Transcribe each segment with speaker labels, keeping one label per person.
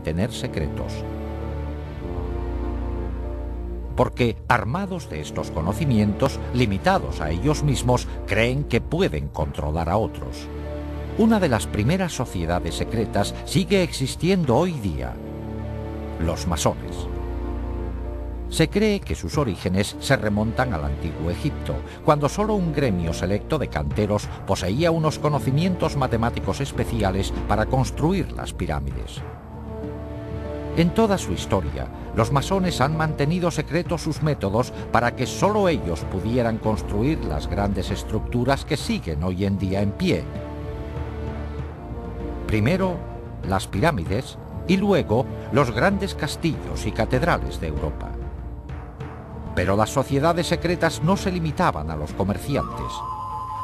Speaker 1: mantener secretos. Porque, armados de estos conocimientos, limitados a ellos mismos, creen que pueden controlar a otros. Una de las primeras sociedades secretas sigue existiendo hoy día: los masones. Se cree que sus orígenes se remontan al antiguo Egipto, cuando solo un gremio selecto de canteros poseía unos conocimientos matemáticos especiales para construir las pirámides. En toda su historia, los masones han mantenido secretos sus métodos para que solo ellos pudieran construir las grandes estructuras que siguen hoy en día en pie. Primero, las pirámides, y luego los grandes castillos y catedrales de Europa. Pero las sociedades secretas no se limitaban a los comerciantes.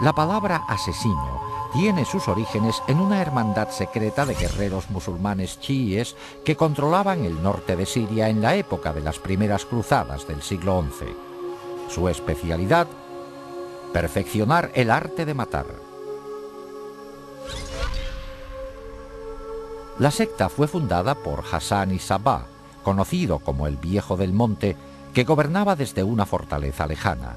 Speaker 1: La palabra asesino tiene sus orígenes en una hermandad secreta de guerreros musulmanes chiíes que controlaban el norte de Siria en la época de las primeras cruzadas del siglo XI. Su especialidad: perfeccionar el arte de matar. La secta fue fundada por Hassan Sabbah, conocido como el Viejo del Monte, que gobernaba desde una fortaleza lejana.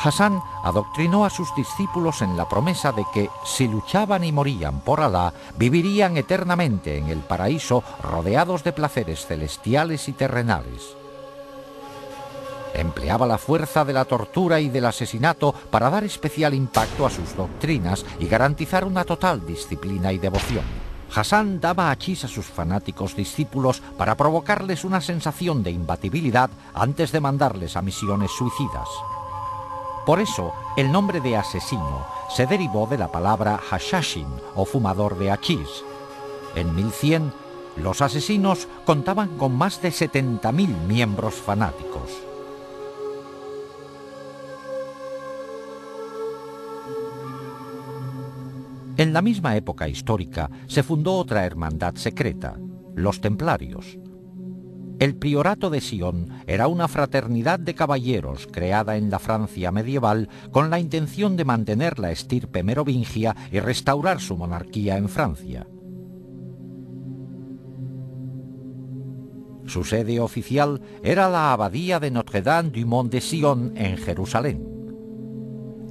Speaker 1: Hassan adoctrinó a sus discípulos en la promesa de que, si luchaban y morían por Alá, vivirían eternamente en el paraíso rodeados de placeres celestiales y terrenales. Empleaba la fuerza de la tortura y del asesinato para dar especial impacto a sus doctrinas y garantizar una total disciplina y devoción. Hassan daba hachís a sus fanáticos discípulos para provocarles una sensación de imbatibilidad antes de mandarles a misiones suicidas. Por eso, el nombre de asesino se derivó de la palabra hashashin, o fumador de hachís. En 1100, los asesinos contaban con más de 70.000 miembros fanáticos. En la misma época histórica se fundó otra hermandad secreta, los Templarios. El Priorato de Sion era una fraternidad de caballeros creada en la Francia medieval con la intención de mantener la estirpe merovingia y restaurar su monarquía en Francia. Su sede oficial era la abadía de Notre-Dame du Mont de Sion en Jerusalén.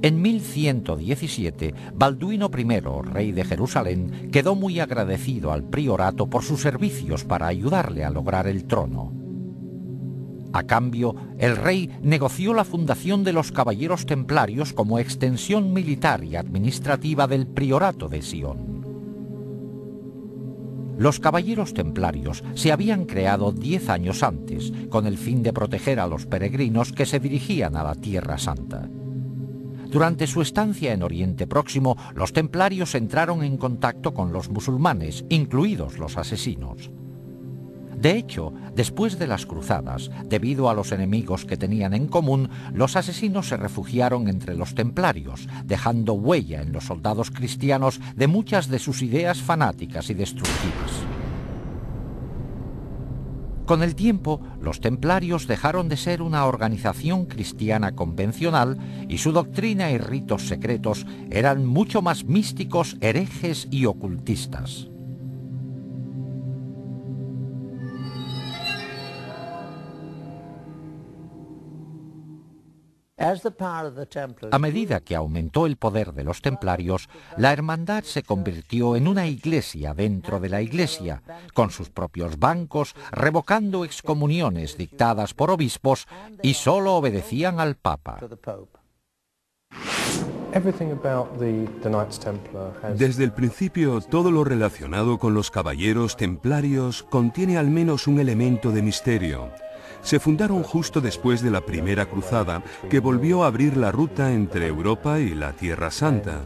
Speaker 1: En 1117, Balduino I, rey de Jerusalén, quedó muy agradecido al priorato por sus servicios para ayudarle a lograr el trono. A cambio, el rey negoció la fundación de los Caballeros Templarios como extensión militar y administrativa del priorato de Sion. Los Caballeros Templarios se habían creado 10 años antes, con el fin de proteger a los peregrinos que se dirigían a la Tierra Santa. Durante su estancia en Oriente Próximo, los templarios entraron en contacto con los musulmanes, incluidos los asesinos. De hecho, después de las cruzadas, debido a los enemigos que tenían en común, los asesinos se refugiaron entre los templarios, dejando huella en los soldados cristianos de muchas de sus ideas fanáticas y destructivas. Con el tiempo, los templarios dejaron de ser una organización cristiana convencional y su doctrina y ritos secretos eran mucho más místicos, herejes y ocultistas. A medida que aumentó el poder de los templarios, la hermandad se convirtió en una iglesia dentro de la iglesia, con sus propios bancos, revocando excomuniones dictadas por obispos y solo obedecían al Papa.
Speaker 2: Desde el principio, todo lo relacionado con los caballeros templarios contiene al menos un elemento de misterio. Se fundaron justo después de la Primera Cruzada, que volvió a abrir la ruta entre Europa y la Tierra Santa.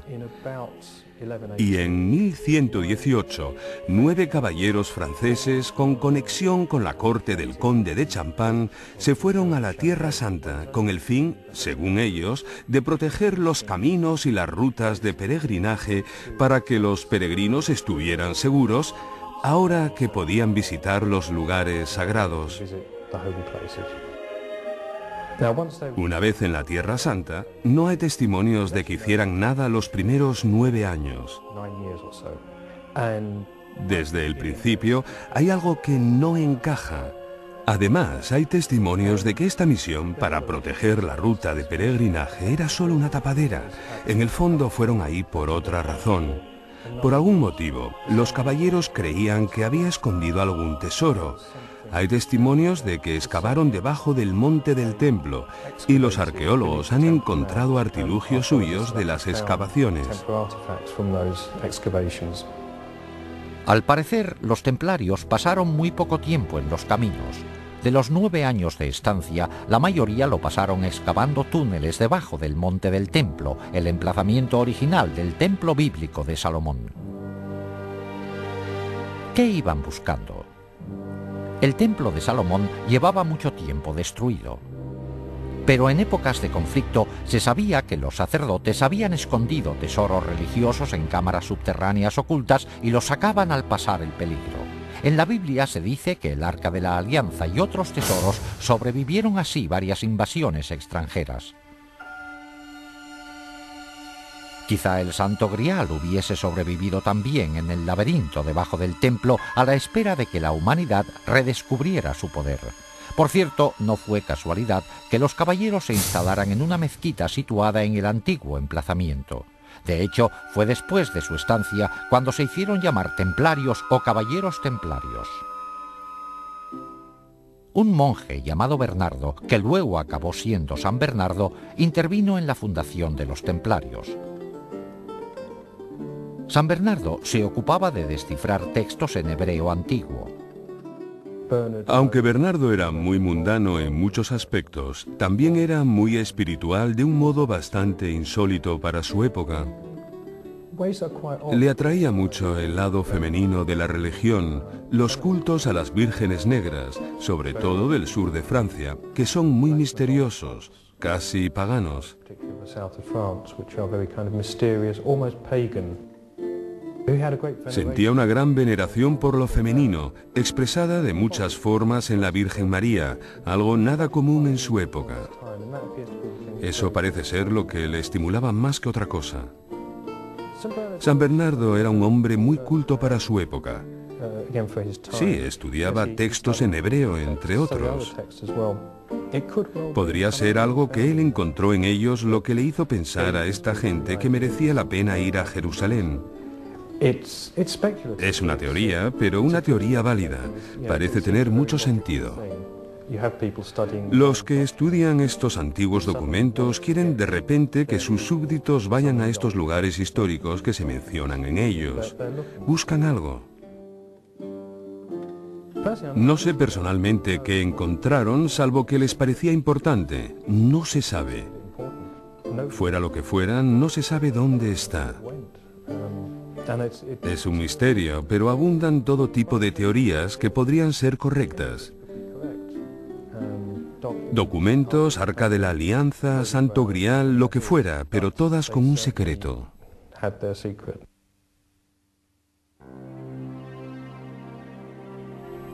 Speaker 2: Y en 1118, 9 caballeros franceses con conexión con la corte del conde de Champagne se fueron a la Tierra Santa con el fin, según ellos, de proteger los caminos y las rutas de peregrinaje para que los peregrinos estuvieran seguros ahora que podían visitar los lugares sagrados. Una vez en la Tierra Santa, no hay testimonios de que hicieran nada los primeros 9 años. Desde el principio hay algo que no encaja. Además, hay testimonios de que esta misión para proteger la ruta de peregrinaje era solo una tapadera. En el fondo fueron ahí por otra razón. Por algún motivo, los caballeros creían que había escondido algún tesoro. Hay testimonios de que excavaron debajo del monte del templo y los arqueólogos han encontrado artilugios suyos de las excavaciones.
Speaker 1: Al parecer, los templarios pasaron muy poco tiempo en los caminos. De los 9 años de estancia, la mayoría lo pasaron excavando túneles debajo del monte del templo, el emplazamiento original del templo bíblico de Salomón. ¿Qué iban buscando? El templo de Salomón llevaba mucho tiempo destruido. Pero en épocas de conflicto se sabía que los sacerdotes habían escondido tesoros religiosos en cámaras subterráneas ocultas y los sacaban al pasar el peligro. En la Biblia se dice que el Arca de la Alianza y otros tesoros sobrevivieron así varias invasiones extranjeras. Quizá el Santo Grial hubiese sobrevivido también en el laberinto debajo del templo a la espera de que la humanidad redescubriera su poder. Por cierto, no fue casualidad que los caballeros se instalaran en una mezquita situada en el antiguo emplazamiento. De hecho, fue después de su estancia cuando se hicieron llamar templarios o caballeros templarios. Un monje llamado Bernardo, que luego acabó siendo San Bernardo, intervino en la fundación de los templarios. San Bernardo se ocupaba de descifrar textos en hebreo antiguo.
Speaker 2: Aunque Bernardo era muy mundano en muchos aspectos, también era muy espiritual de un modo bastante insólito para su época. Le atraía mucho el lado femenino de la religión, los cultos a las vírgenes negras, sobre todo del sur de Francia, que son muy misteriosos, casi paganos. Sentía una gran veneración por lo femenino, expresada de muchas formas en la Virgen María, algo nada común en su época. Eso parece ser lo que le estimulaba más que otra cosa. San Bernardo era un hombre muy culto para su época. Sí, estudiaba textos en hebreo, entre otros. Podría ser algo que él encontró en ellos lo que le hizo pensar a esta gente que merecía la pena ir a Jerusalén. Es una teoría, pero una teoría válida. Parece tener mucho sentido. Los que estudian estos antiguos documentos quieren de repente que sus súbditos vayan a estos lugares históricos que se mencionan en ellos. Buscan algo. No sé personalmente qué encontraron, salvo que les parecía importante. No se sabe. Fuera lo que fuera, no se sabe dónde está. Es un misterio, pero abundan todo tipo de teorías que podrían ser correctas. Documentos, Arca de la Alianza, Santo Grial, lo que fuera, pero todas con un secreto.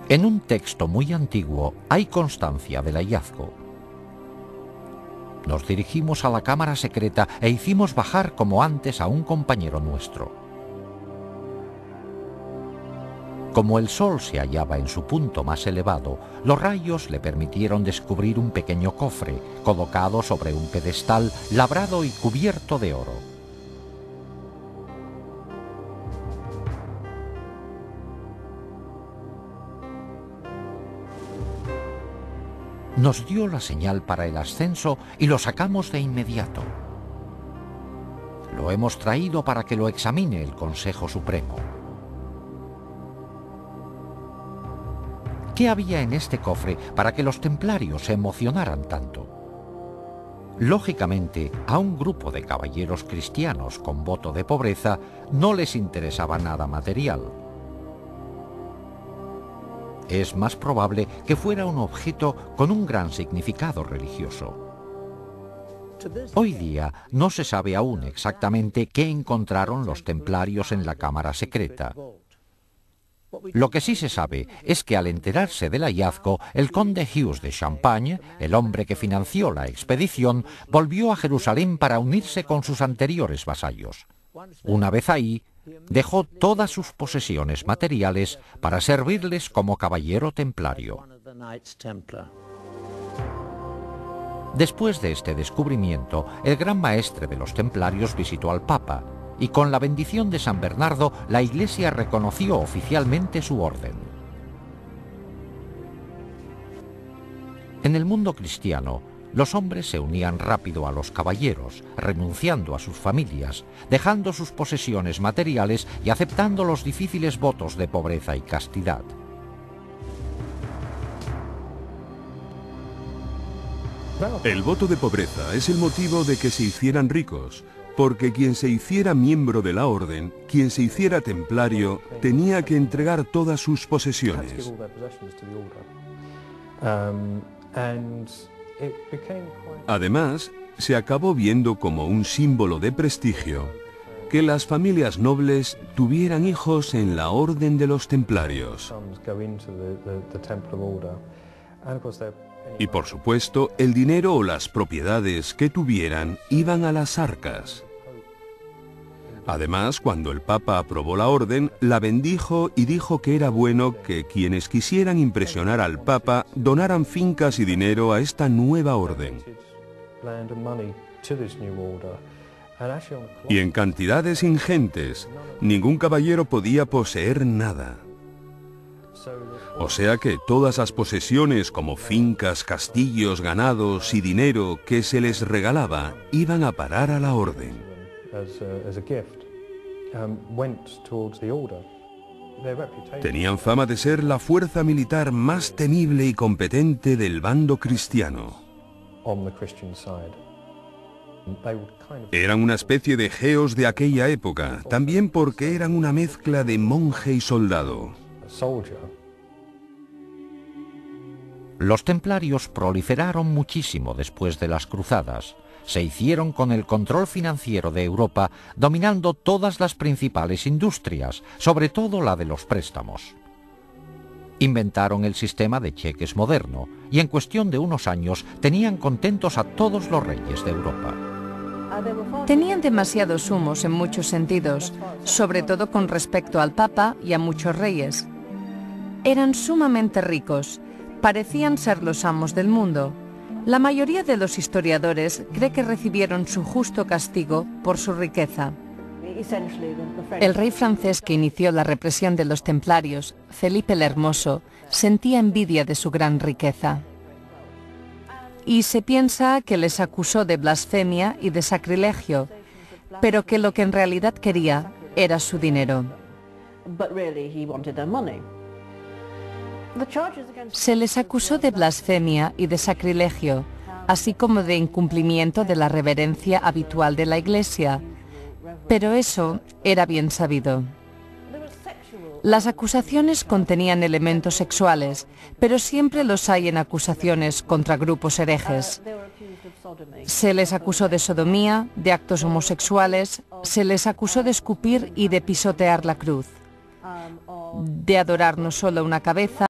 Speaker 1: En un texto muy antiguo hay constancia del hallazgo. Nos dirigimos a la cámara secreta e hicimos bajar como antes a un compañero nuestro. Como el sol se hallaba en su punto más elevado, los rayos le permitieron descubrir un pequeño cofre colocado sobre un pedestal labrado y cubierto de oro. Nos dio la señal para el ascenso y lo sacamos de inmediato. Lo hemos traído para que lo examine el Consejo Supremo. ¿Qué había en este cofre para que los templarios se emocionaran tanto? Lógicamente, a un grupo de caballeros cristianos con voto de pobreza no les interesaba nada material. Es más probable que fuera un objeto con un gran significado religioso. Hoy día no se sabe aún exactamente qué encontraron los templarios en la cámara secreta. Lo que sí se sabe es que al enterarse del hallazgo, el conde Hughes de Champagne, el hombre que financió la expedición, volvió a Jerusalén para unirse con sus anteriores vasallos. Una vez ahí, dejó todas sus posesiones materiales para servirles como caballero templario. Después de este descubrimiento, el gran maestre de los templarios visitó al Papa, y con la bendición de San Bernardo, la Iglesia reconoció oficialmente su orden. En el mundo cristiano, los hombres se unían rápido a los caballeros, renunciando a sus familias, dejando sus posesiones materiales y aceptando los difíciles votos de pobreza y castidad.
Speaker 2: El voto de pobreza es el motivo de que se hicieran ricos, porque quien se hiciera miembro de la orden, quien se hiciera templario, tenía que entregar todas sus posesiones. Además, se acabó viendo como un símbolo de prestigio que las familias nobles tuvieran hijos en la orden de los templarios. Y por supuesto, el dinero o las propiedades que tuvieran iban a las arcas. Además, cuando el Papa aprobó la orden, la bendijo y dijo que era bueno que quienes quisieran impresionar al Papa donaran fincas y dinero a esta nueva orden. Y en cantidades ingentes, ningún caballero podía poseer nada. O sea que todas las posesiones como fincas, castillos, ganados y dinero que se les regalaba iban a parar a la orden. Tenían fama de ser la fuerza militar más temible y competente del bando cristiano. Eran una especie de geos de aquella época, también porque eran una mezcla de monje y soldado.
Speaker 1: Los templarios proliferaron muchísimo después de las cruzadas. Se hicieron con el control financiero de Europa, dominando todas las principales industrias, sobre todo la de los préstamos. Inventaron el sistema de cheques moderno, y en cuestión de unos años tenían contentos a todos los reyes de Europa.
Speaker 3: Tenían demasiados humos en muchos sentidos, sobre todo con respecto al Papa y a muchos reyes. Eran sumamente ricos, parecían ser los amos del mundo. La mayoría de los historiadores cree que recibieron su justo castigo por su riqueza. El rey francés que inició la represión de los templarios, Felipe el Hermoso, sentía envidia de su gran riqueza. Y se piensa que les acusó de blasfemia y de sacrilegio, pero que lo que en realidad quería era su dinero. Se les acusó de blasfemia y de sacrilegio, así como de incumplimiento de la reverencia habitual de la Iglesia, pero eso era bien sabido. Las acusaciones contenían elementos sexuales, pero siempre los hay en acusaciones contra grupos herejes. Se les acusó de sodomía, de actos homosexuales, se les acusó de escupir y de pisotear la cruz, de adorar no solo una cabeza,